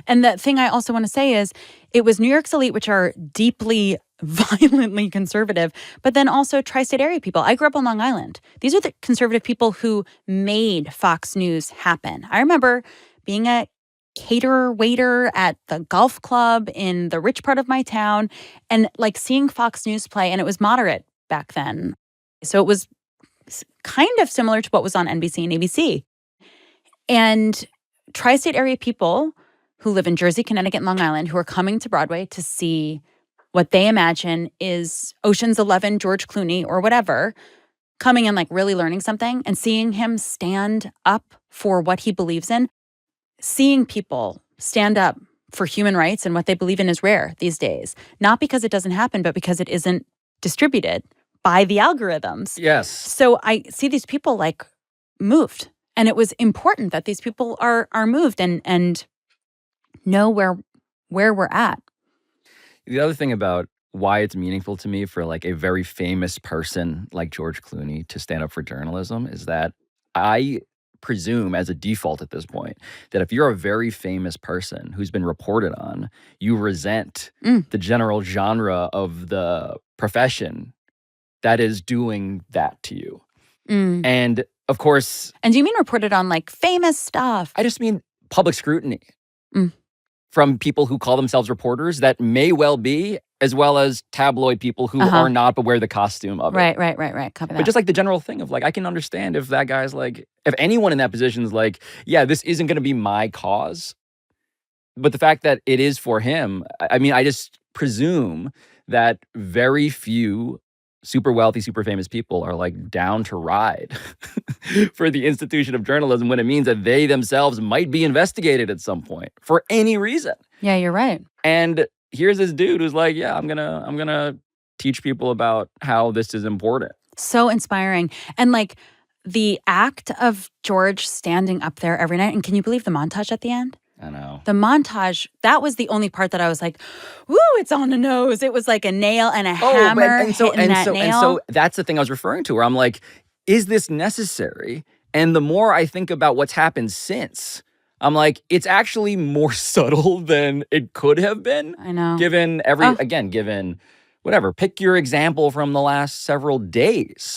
And the thing I also want to say is it was New York's elite, which are deeply, violently conservative, but then also tri-state area people. I grew up on Long Island. These are the conservative people who made Fox News happen. I remember being a caterer waiter at the golf club in the rich part of my town and like seeing Fox News play, and it was moderate back then. So it was kind of similar to what was on NBC and ABC. And tri-state area people who live in Jersey, Connecticut, and Long Island who are coming to Broadway to see what they imagine is Ocean's 11, George Clooney, or whatever, coming and like really learning something and seeing him stand up for what he believes in. Seeing people stand up for human rights and what they believe in is rare these days. Not because it doesn't happen, but because it isn't distributed by the algorithms. Yes. So I see these people like moved. And it was important that these people are moved and know where we're at. The other thing about why it's meaningful to me for like a very famous person like George Clooney to stand up for journalism is that I presume as a default at this point that if you're a very famous person who's been reported on, you resent the general genre of the profession that is doing that to you. And of course... And do you mean reported on like famous stuff? I just mean public scrutiny from people who call themselves reporters that may well be, as well as tabloid people who are not, but wear the costume of it. Right. Copy that. But just like the general thing of like, I can understand if that guy's like, if anyone in that position is like, yeah, this isn't going to be my cause. But the fact that it is for him, I mean, I just presume that very few super wealthy, super famous people are like down to ride for the institution of journalism when it means that they themselves might be investigated at some point for any reason. Yeah, you're right. And here's this dude who's like, yeah, I'm gonna teach people about how this is important. So inspiring. And like the act of George standing up there every night, and can you believe the montage at the end? I know. The montage, that was the only part that I was like, woo, it's on the nose. It was like a nail and a hammer hitting that nail. And so that's the thing I was referring to where I'm like, is this necessary? And the more I think about what's happened since, I'm like, it's actually more subtle than it could have been. I know. Given given whatever, pick your example from the last several days.